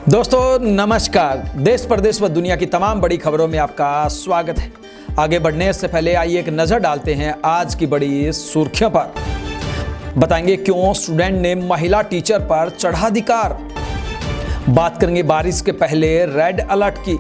दोस्तों नमस्कार। देश प्रदेश व दुनिया की तमाम बड़ी खबरों में आपका स्वागत है। आगे बढ़ने से पहले आइए एक नज़र डालते हैं आज की बड़ी सुर्खियों पर। बताएंगे क्यों स्टूडेंट ने महिला टीचर पर चढ़ा धिक्कार। बात करेंगे बारिश के पहले रेड अलर्ट की।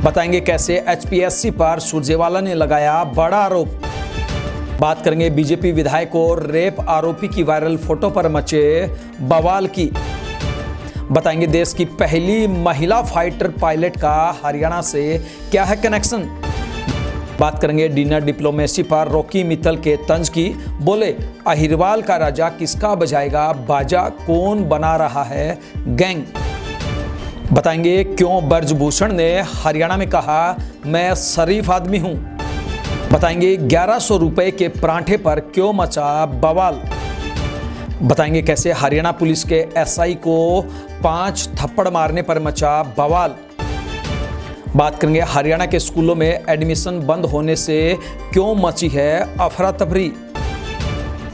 बताएंगे कैसे एचपीएससी पर सुरजेवाला ने लगाया बड़ा आरोप। बात करेंगे बीजेपी विधायक और रेप आरोपी की वायरल फोटो पर मचे बवाल की। बताएंगे देश की पहली महिला फाइटर पायलट का हरियाणा से क्या है कनेक्शन। बात करेंगे डिनर डिप्लोमेसी पर रॉकी मित्तल के तंज की। बोले अहिरवाल का राजा किसका बजाएगा बाजा, कौन बना रहा है गैंग। बताएंगे क्यों ब्रजभूषण ने हरियाणा में कहा मैं शरीफ आदमी हूं। बताएंगे 1100 रुपए के परांठे पर क्यों मचा बवाल। बताएंगे कैसे हरियाणा पुलिस के एसआई को 5 थप्पड़ मारने पर मचा बवाल। बात करेंगे हरियाणा के स्कूलों में एडमिशन बंद होने से क्यों मची है अफरा तफरी।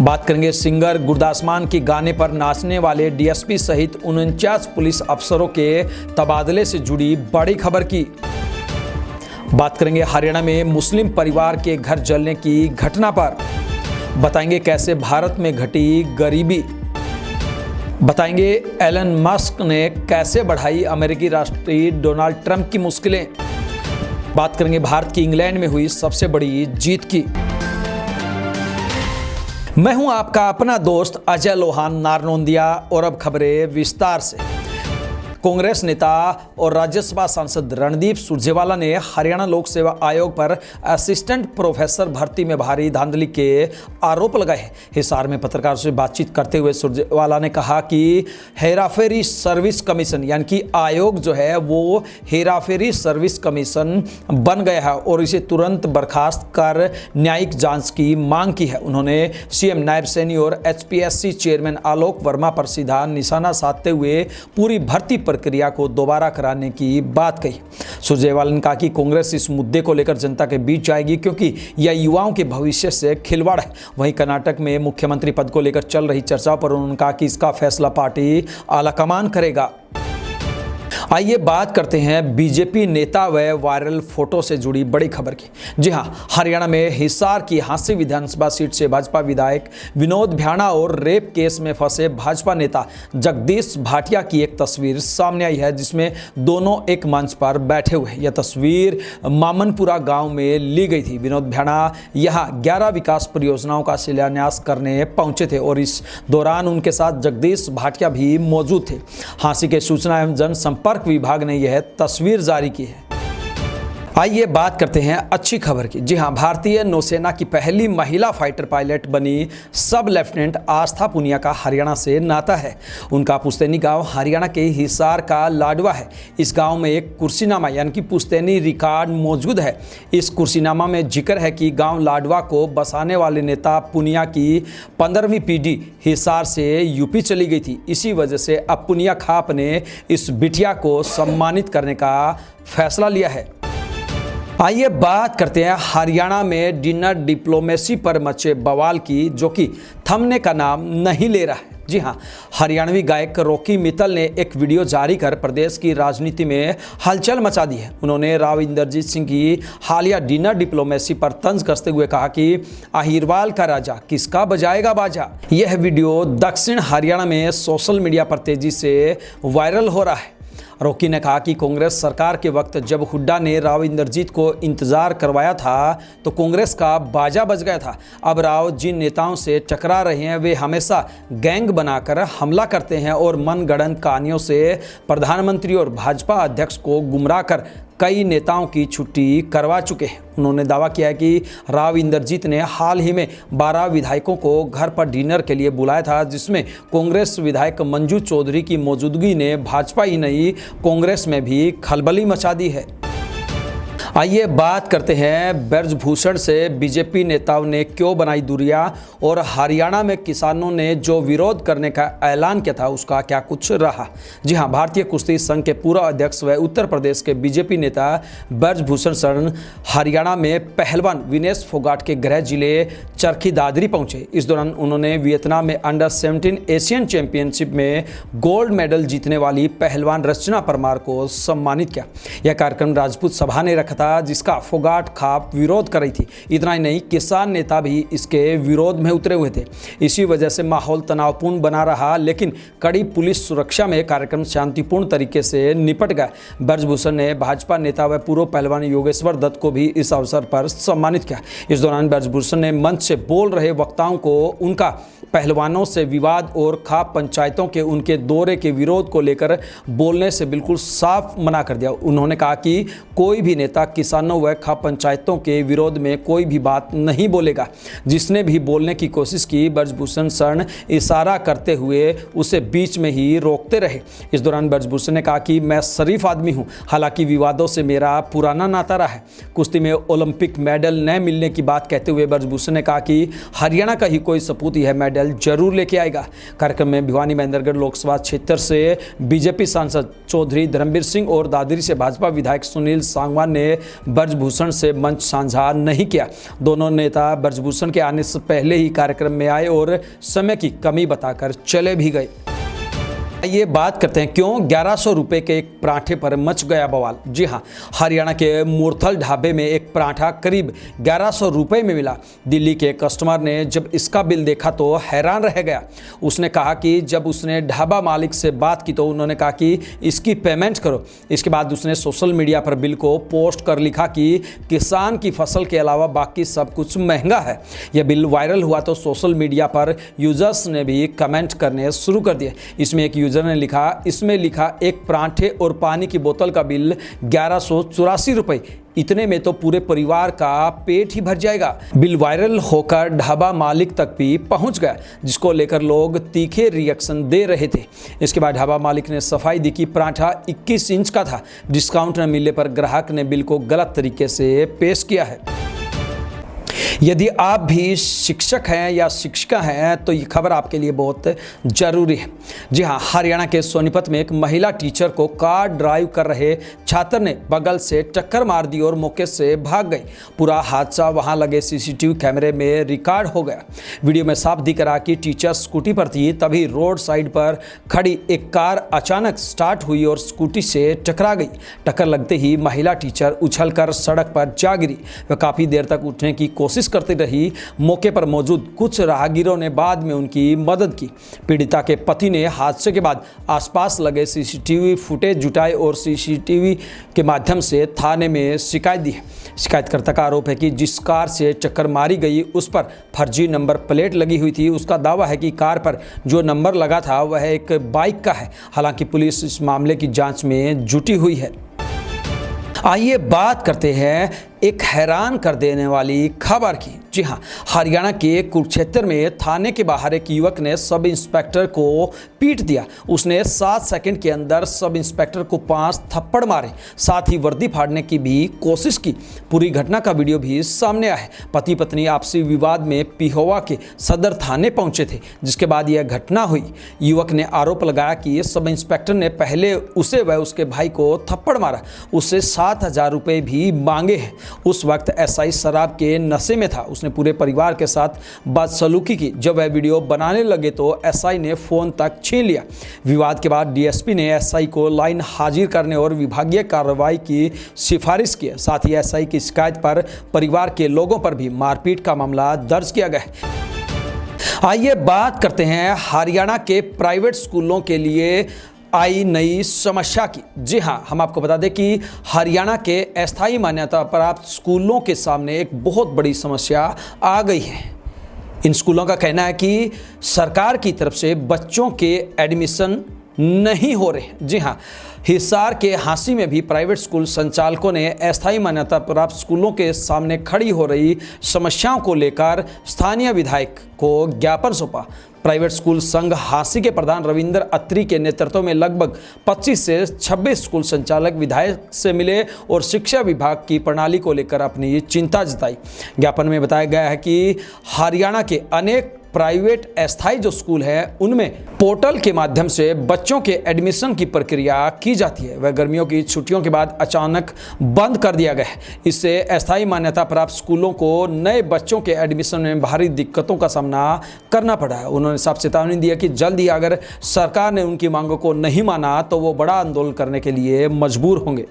बात करेंगे सिंगर गुरदास मान के गाने पर नाचने वाले डीएसपी सहित 49 पुलिस अफसरों के तबादले से जुड़ी बड़ी खबर की। बात करेंगे हरियाणा में मुस्लिम परिवार के घर जलने की घटना पर। बताएंगे कैसे भारत में घटी गरीबी। बताएंगे एलन मस्क ने कैसे बढ़ाई अमेरिकी राष्ट्रपति डोनाल्ड ट्रंप की मुश्किलें। बात करेंगे भारत की इंग्लैंड में हुई सबसे बड़ी जीत की। मैं हूं आपका अपना दोस्त अजय लोहान नारनौंदिया और अब खबरें विस्तार से। कांग्रेस नेता और राज्यसभा सांसद रणदीप सुरजेवाला ने हरियाणा लोक सेवा आयोग पर असिस्टेंट प्रोफेसर भर्ती में भारी धांधली के आरोप लगाए। हिसार में पत्रकारों से बातचीत करते हुए सुरजेवाला ने कहा कि हेराफेरी सर्विस कमीशन यानी कि आयोग जो है वो हेराफेरी सर्विस कमीशन बन गया है और इसे तुरंत बर्खास्त कर न्यायिक जांच की मांग की है। उन्होंने सीएम नायब सैनी और एचपीएससी चेयरमैन आलोक वर्मा पर सीधा निशाना साधते हुए पूरी भर्ती प्रक्रिया को दोबारा कराने की बात कही। सुरजेवाला ने कहा कि कांग्रेस इस मुद्दे को लेकर जनता के बीच जाएगी क्योंकि यह युवाओं के भविष्य से खिलवाड़ है। वहीं कर्नाटक में मुख्यमंत्री पद को लेकर चल रही चर्चाओं पर उन्होंने कहा कि इसका फैसला पार्टी आलाकमान करेगा। आइए बात करते हैं बीजेपी नेता व वायरल फोटो से जुड़ी बड़ी खबर की। जी हां, हरियाणा में हिसार की हांसी विधानसभा सीट से भाजपा विधायक विनोद भ्याणा और रेप केस में फंसे भाजपा नेता जगदीश भाटिया की एक तस्वीर सामने आई है जिसमें दोनों एक मंच पर बैठे हुए। यह तस्वीर मामनपुरा गांव में ली गई थी। विनोद भ्याणा यहां 11 विकास परियोजनाओं का शिलान्यास करने पहुंचे थे और इस दौरान उनके साथ जगदीश भाटिया भी मौजूद थे। हांसी के सूचना एवं जनसंपर्क विभाग ने यह तस्वीर जारी की है। आइए बात करते हैं अच्छी खबर की। जी हां, भारतीय नौसेना की पहली महिला फाइटर पायलट बनी सब लेफ्टिनेंट आस्था पुनिया का हरियाणा से नाता है। उनका पुश्तैनी गांव हरियाणा के हिसार का लाडवा है। इस गांव में एक कुर्सीनामा यानी कि पुश्तैनी रिकॉर्ड मौजूद है। इस कुर्सीनामा में जिक्र है कि गांव लाडवा को बसाने वाले नेता पुनिया की 15वीं पीढ़ी हिसार से यूपी चली गई थी। इसी वजह से अब पुनिया खाप ने इस बिटिया को सम्मानित करने का फैसला लिया है। आइए बात करते हैं हरियाणा में डिनर डिप्लोमेसी पर मचे बवाल की, जो कि थमने का नाम नहीं ले रहा है। जी हां, हरियाणवी गायक रॉकी मित्तल ने एक वीडियो जारी कर प्रदेश की राजनीति में हलचल मचा दी है। उन्होंने राव इंद्रजीत सिंह की हालिया डिनर डिप्लोमेसी पर तंज कसते हुए कहा कि अहिरवाल का राजा किसका बजाएगा बाजा। यह वीडियो दक्षिण हरियाणा में सोशल मीडिया पर तेजी से वायरल हो रहा है। रॉकी ने कहा कि कांग्रेस सरकार के वक्त जब हुड्डा ने राव इंद्रजीत को इंतजार करवाया था तो कांग्रेस का बाजा बज गया था। अब राव जिन नेताओं से टकरा रहे हैं वे हमेशा गैंग बनाकर हमला करते हैं और मनगढ़ंत कहानियों से प्रधानमंत्री और भाजपा अध्यक्ष को गुमराह कर कई नेताओं की छुट्टी करवा चुके हैं। उन्होंने दावा किया है कि राव इंद्रजीत ने हाल ही में 12 विधायकों को घर पर डिनर के लिए बुलाया था, जिसमें कांग्रेस विधायक मंजू चौधरी की मौजूदगी ने भाजपा ही नहीं कांग्रेस में भी खलबली मचा दी है। आइए बात करते हैं ब्रजभूषण से। बीजेपी नेताओं ने क्यों बनाई दूरियां और हरियाणा में किसानों ने जो विरोध करने का ऐलान किया था उसका क्या कुछ रहा। जी हां, भारतीय कुश्ती संघ के पूर्व अध्यक्ष व उत्तर प्रदेश के बीजेपी नेता ब्रजभूषण शरण हरियाणा में पहलवान विनेश फोगाट के गृह जिले चरखी दादरी पहुंचे। इस दौरान उन्होंने वियतनाम में अंडर 17 एशियन चैंपियनशिप में गोल्ड मेडल जीतने वाली पहलवान रचना परमार को सम्मानित किया। यह कार्यक्रम राजपूत सभा ने रखा था, जिसका फोगाट खाप विरोध कर रही थी। इतना ही नहीं, किसान नेता भी इसके विरोध में उतरे हुए थे। इसी वजह से माहौल तनावपूर्ण बना रहा, लेकिन कड़ी पुलिस सुरक्षा में कार्यक्रम शांतिपूर्ण तरीके से निपट गया। ब्रजभूषण ने भाजपा नेता व पूर्व पहलवान योगेश्वर दत्त को भी इस अवसर पर सम्मानित किया। इस दौरान ब्रजभूषण ने मंच से बोल रहे वक्ताओं को उनका पहलवानों से विवाद और खाप पंचायतों के उनके दौरे के विरोध को लेकर बोलने से बिल्कुल साफ मना कर दिया। उन्होंने कहा कि कोई भी नेता किसानों व खाप पंचायतों के विरोध में कोई भी बात नहीं बोलेगा। जिसने भी बोलने की कोशिश की, ब्रजभूषण शरण इशारा करते हुए उसे बीच में ही रोकते रहे। इस दौरान ब्रजभूषण ने कहा कि मैं शरीफ आदमी हूं, हालांकि विवादों से मेरा पुराना नाता रहा है। कुश्ती में ओलंपिक मेडल न मिलने की बात कहते हुए ब्रजभूषण ने कहा कि हरियाणा का ही कोई सपूत यह मेडल जरूर लेके आएगा। कार्यक्रम में भिवानी महेंद्रगढ़ लोकसभा क्षेत्र से बीजेपी सांसद चौधरी धर्मवीर सिंह और दादरी से भाजपा विधायक सुनील सांगवान ने ब्रजभूषण से मंच साझा नहीं किया। दोनों नेता ब्रजभूषण के आने से पहले ही कार्यक्रम में आए और समय की कमी बताकर चले भी गए। ये बात करते हैं क्यों 1100 रुपए के एक पराठे पर मच गया बवाल। जी हां, हरियाणा के मूर्थल ढाबे में एक पराठा करीब 1100 रुपए में मिला। दिल्ली के कस्टमर ने जब इसका बिल देखा तो हैरान रह गया। उसने कहा कि जब उसने ढाबा मालिक से बात की तो उन्होंने कहा कि इसकी पेमेंट करो। इसके बाद उसने सोशल मीडिया पर बिल को पोस्ट कर लिखा कि किसान की फसल के अलावा बाकी सब कुछ महंगा है। यह बिल वायरल हुआ तो सोशल मीडिया पर यूजर्स ने भी कमेंट करने शुरू कर दिए। इसमें एक यूजर ने लिखा, इसमें लिखा एक पराठे और पानी की बोतल का बिल 1184 रुपए, इतने में तो पूरे परिवार का पेट ही भर जाएगा। बिल वायरल होकर ढाबा मालिक तक भी पहुंच गया, जिसको लेकर लोग तीखे रिएक्शन दे रहे थे। इसके बाद ढाबा मालिक ने सफाई दी कि पराठा 21 इंच का था। डिस्काउंट न मिलने पर ग्राहक ने बिल को गलत तरीके से पेश किया है। यदि आप भी शिक्षक हैं या शिक्षिका हैं तो ये खबर आपके लिए बहुत ज़रूरी है। जी हाँ, हरियाणा के सोनीपत में एक महिला टीचर को कार ड्राइव कर रहे छात्र ने बगल से टक्कर मार दी और मौके से भाग गई। पूरा हादसा वहां लगे सीसीटीवी कैमरे में रिकॉर्ड हो गया। वीडियो में साफ दिख रहा कि टीचर स्कूटी पर थी, तभी रोड साइड पर खड़ी एक कार अचानक स्टार्ट हुई और स्कूटी से टकरा गई। टक्कर लगते ही महिला टीचर उछलकर सड़क पर जा गिरी। वह काफ़ी देर तक उठने की कोशिश करती रही। मौके पर मौजूद कुछ राहगीरों ने बाद में उनकी मदद की। पीड़िता के पति ने हादसे के बाद आसपास लगे सीसीटीवी फुटेज जुटाए और सीसीटीवी के माध्यम से थाने में शिकायत दी है। शिकायतकर्ता का आरोप है कि जिस कार से टक्कर मारी गई उस पर फर्जी नंबर प्लेट लगी हुई थी। उसका दावा है कि कार पर जो नंबर लगा था वह एक बाइक का है। हालांकि पुलिस इस मामले की जांच में जुटी हुई है। आइए बात करते हैं एक हैरान कर देने वाली खबर की। जी हाँ, हरियाणा के कुरुक्षेत्र में थाने के बाहर एक युवक ने सब इंस्पेक्टर को पीट दिया। उसने 7 सेकंड के अंदर सब इंस्पेक्टर को 5 थप्पड़ मारे, साथ ही वर्दी फाड़ने की भी कोशिश की। पूरी घटना का वीडियो भी सामने आया है। पति पत्नी आपसी विवाद में पिहोवा के सदर थाने पहुंचे थे, जिसके बाद यह घटना हुई। युवक ने आरोप लगाया कि सब इंस्पेक्टर ने पहले उसे व उसके भाई को थप्पड़ मारा, उससे 7,000 रुपये भी मांगे हैं। उस वक्त एसआई शराब के नशे में था। उसने पूरे परिवार के साथ बदसलूकी की। जब वह वीडियो बनाने लगे तो एसआई ने फोन तक छीन लिया। विवाद के बाद डीएसपी ने एसआई को लाइन हाजिर करने और विभागीय कार्रवाई की सिफारिश की। साथ ही एसआई की शिकायत पर परिवार के लोगों पर भी मारपीट का मामला दर्ज किया गया है। आइए बात करते हैं हरियाणा के प्राइवेट स्कूलों के लिए आई नई समस्या की। जी हां, हम आपको बता दें कि हरियाणा के अस्थायी मान्यता प्राप्त स्कूलों के सामने एक बहुत बड़ी समस्या आ गई है। इन स्कूलों का कहना है कि सरकार की तरफ से बच्चों के एडमिशन नहीं हो रहे। जी हां, हिसार के हांसी में भी प्राइवेट स्कूल संचालकों ने अस्थायी मान्यता प्राप्त स्कूलों के सामने खड़ी हो रही समस्याओं को लेकर स्थानीय विधायक को ज्ञापन सौंपा। प्राइवेट स्कूल संघ हांसी के प्रधान रविंद्र अत्री के नेतृत्व में लगभग 25 से 26 स्कूल संचालक विधायक से मिले और शिक्षा विभाग की प्रणाली को लेकर अपनी चिंता जताई। ज्ञापन में बताया गया है कि हरियाणा के अनेक प्राइवेट अस्थायी जो स्कूल है उनमें पोर्टल के माध्यम से बच्चों के एडमिशन की प्रक्रिया की जाती है, वह गर्मियों की छुट्टियों के बाद अचानक बंद कर दिया गया है। इससे अस्थायी मान्यता प्राप्त स्कूलों को नए बच्चों के एडमिशन में भारी दिक्कतों का सामना करना पड़ा है। उन्होंने साफ चेतावनी दी है कि जल्द ही अगर सरकार ने उनकी मांगों को नहीं माना तो वो बड़ा आंदोलन करने के लिए मजबूर होंगे।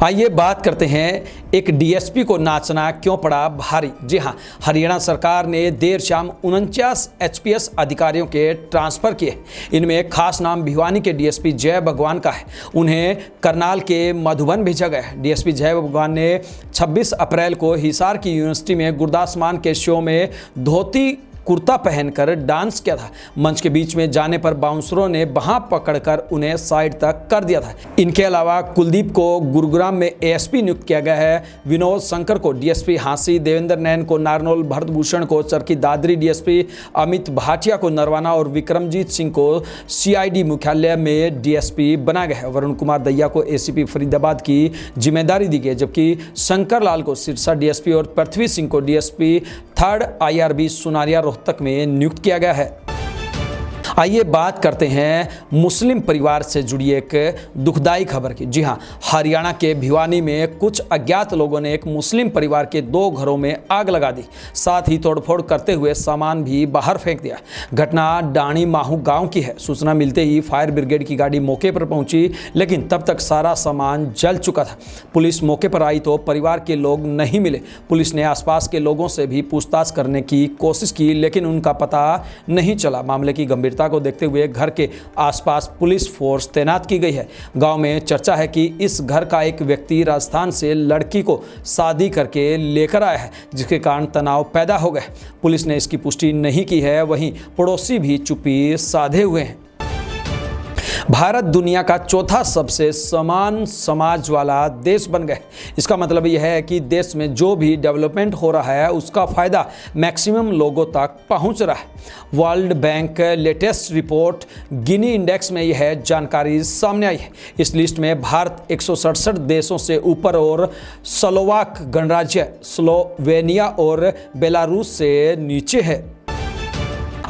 आइए बात करते हैं एक डीएसपी को नाचना क्यों पड़ा भारी। जी हां, हरियाणा सरकार ने देर शाम 49 एचपीएस अधिकारियों के ट्रांसफर किए। इनमें एक खास नाम भिवानी के डीएसपी जय भगवान का है। उन्हें करनाल के मधुबन भेजा गया है। डीएसपी जय भगवान ने 26 अप्रैल को हिसार की यूनिवर्सिटी में गुरदास मान के शो में धोती कुर्ता पहनकर डांस किया था। मंच के बीच में जाने पर बाउंसरों ने बाहां पकड़कर उन्हें साइड तक कर दिया था। इनके अलावा कुलदीप को गुरुग्राम में एएसपी नियुक्त किया गया है। विनोद शंकर को डीएसपी हांसी, देवेंद्र नैन को नारनौल, भरत भूषण को चरखी दादरी डीएसपी, अमित भाटिया को नरवाना और विक्रमजीत सिंह को सीआईडी मुख्यालय में डीएसपी बनाया गया है। वरुण कुमार दहिया को एसीपी फरीदाबाद की जिम्मेदारी दी गई है, जबकि शंकर लाल को सिरसा डीएसपी और पृथ्वी सिंह को DSP 3rd IRB Sunaria Rohtak में नियुक्त किया गया है। आइए बात करते हैं मुस्लिम परिवार से जुड़ी एक दुखदाई खबर की। जी हां, हरियाणा के भिवानी में कुछ अज्ञात लोगों ने एक मुस्लिम परिवार के 2 घरों में आग लगा दी, साथ ही तोड़फोड़ करते हुए सामान भी बाहर फेंक दिया। घटना डाणी माहू गांव की है। सूचना मिलते ही फायर ब्रिगेड की गाड़ी मौके पर पहुंची, लेकिन तब तक सारा सामान जल चुका था। पुलिस मौके पर आई तो परिवार के लोग नहीं मिले। पुलिस ने आसपास के लोगों से भी पूछताछ करने की कोशिश की, लेकिन उनका पता नहीं चला। मामले की गंभीरता को देखते हुए घर के आसपास पुलिस फोर्स तैनात की गई है। गांव में चर्चा है कि इस घर का एक व्यक्ति राजस्थान से लड़की को शादी करके लेकर आया है, जिसके कारण तनाव पैदा हो गया। पुलिस ने इसकी पुष्टि नहीं की है, वहीं पड़ोसी भी चुप्पी साधे हुए हैं। भारत दुनिया का चौथा सबसे समान समाज वाला देश बन गया। इसका मतलब यह है कि देश में जो भी डेवलपमेंट हो रहा है उसका फायदा मैक्सिमम लोगों तक पहुंच रहा है। World bank latest report Gini index में यह जानकारी सामने आई है। इस लिस्ट में भारत 167 देशों से ऊपर और स्लोवाक गणराज्य स्लोवेनिया और बेलारूस से नीचे है।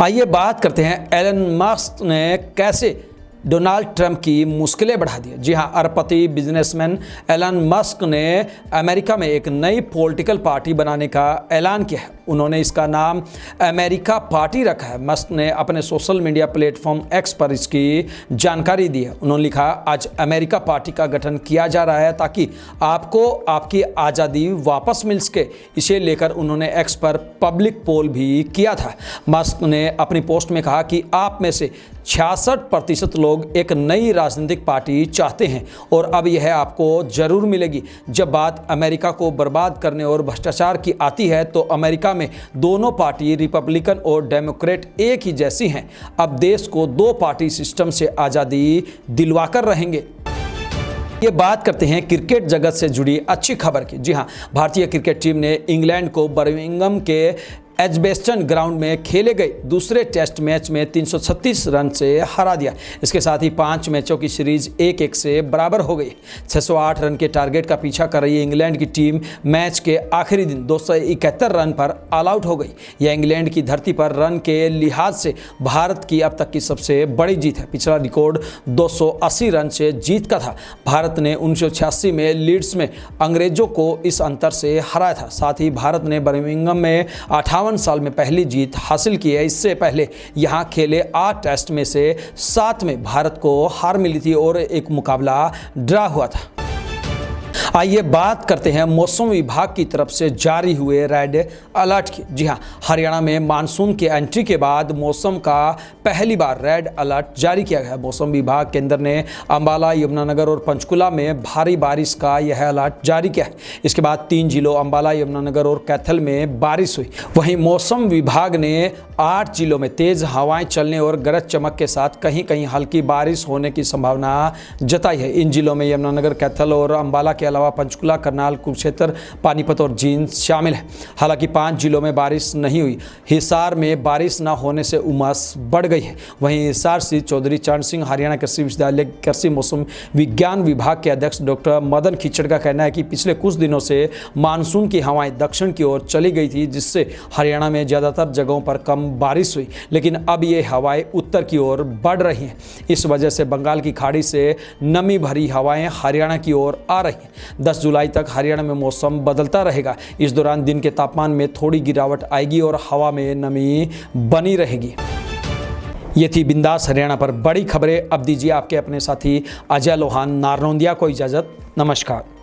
आइए बात करते हैं एलन मस्क ने कैसे डोनाल्ड ट्रंप की मुश्किलें बढ़ा दी। जी हां, अरबपति बिजनेसमैन एलन मस्क ने अमेरिका में एक नई पॉलिटिकल पार्टी बनाने का ऐलान किया है। उन्होंने इसका नाम अमेरिका पार्टी रखा है। मस्क ने अपने सोशल मीडिया प्लेटफॉर्म एक्स पर इसकी जानकारी दी है। उन्होंने लिखा, आज अमेरिका पार्टी का गठन किया जा रहा है ताकि आपको आपकी आज़ादी वापस मिल सके। इसे लेकर उन्होंने एक्स पर पब्लिक पोल भी किया था। मस्क ने अपनी पोस्ट में कहा कि आप में से 66% लोग एक नई राजनीतिक पार्टी चाहते हैं और अब यह आपको जरूर मिलेगी। जब बात अमेरिका को बर्बाद करने और भ्रष्टाचार की आती है तो अमेरिका में दोनों पार्टी रिपब्लिकन और डेमोक्रेट एक ही जैसी हैं। अब देश को 2 पार्टी सिस्टम से आज़ादी दिलवाकर रहेंगे। ये बात करते हैं क्रिकेट जगत से जुड़ी अच्छी खबर की। जी हां, भारतीय क्रिकेट टीम ने इंग्लैंड को बर्मिंघम के एजबेस्टन ग्राउंड में खेले गए दूसरे टेस्ट मैच में 336 रन से हरा दिया। इसके साथ ही 5 मैचों की सीरीज 1-1 से बराबर हो गई। 608 रन के टारगेट का पीछा कर रही इंग्लैंड की टीम मैच के आखिरी दिन 271 रन पर ऑल आउट हो गई। यह इंग्लैंड की धरती पर रन के लिहाज से भारत की अब तक की सबसे बड़ी जीत है। पिछला रिकॉर्ड 280 रन से जीत का था। भारत ने 1986 में लीड्स में अंग्रेजों को इस अंतर से हराया था। साथ ही भारत ने बर्मिंघम में 58 साल में पहली जीत हासिल की है। इससे पहले यहां खेले 8 टेस्ट में से 7 में भारत को हार मिली थी और एक मुकाबला ड्रा हुआ था। आइए बात करते हैं मौसम विभाग की तरफ से जारी हुए रेड अलर्ट की। जी हां, हरियाणा में मानसून की एंट्री के बाद मौसम का पहली बार रेड अलर्ट जारी किया गया। मौसम विभाग केंद्र ने अंबाला, यमुनानगर और पंचकुला में भारी बारिश का यह अलर्ट जारी किया है। इसके बाद 3 जिलों अंबाला, यमुनानगर और कैथल में बारिश हुई। वहीं मौसम विभाग ने 8 जिलों में तेज हवाएं चलने और गरज चमक के साथ कहीं कहीं हल्की बारिश होने की संभावना जताई है। इन जिलों में यमुनानगर, कैथल और अंबाला के अलावा अलावा पंचकुला, करनाल, कुरुक्षेत्र, पानीपत और जींद शामिल है। हालांकि 5 जिलों में बारिश नहीं हुई। हिसार में बारिश न होने से उमस बढ़ गई है। वहीं हिसार स्थित चौधरी चरण सिंह हरियाणा कृषि विश्वविद्यालय कृषि मौसम विज्ञान विभाग के अध्यक्ष डॉक्टर मदन खिचड़ का कहना है कि पिछले कुछ दिनों से मानसून की हवाएं दक्षिण की ओर चली गई थी, जिससे हरियाणा में ज़्यादातर जगहों पर कम बारिश हुई, लेकिन अब ये हवाएं उत्तर की ओर बढ़ रही हैं। इस वजह से बंगाल की खाड़ी से नमी भरी हवाएं हरियाणा की ओर आ रही हैं। 10 जुलाई तक हरियाणा में मौसम बदलता रहेगा। इस दौरान दिन के तापमान में थोड़ी गिरावट आएगी और हवा में नमी बनी रहेगी। ये थी बिंदास हरियाणा पर बड़ी खबरें। अब दीजिए आपके अपने साथी अजय लोहान नारनौंदिया को इजाज़त। नमस्कार।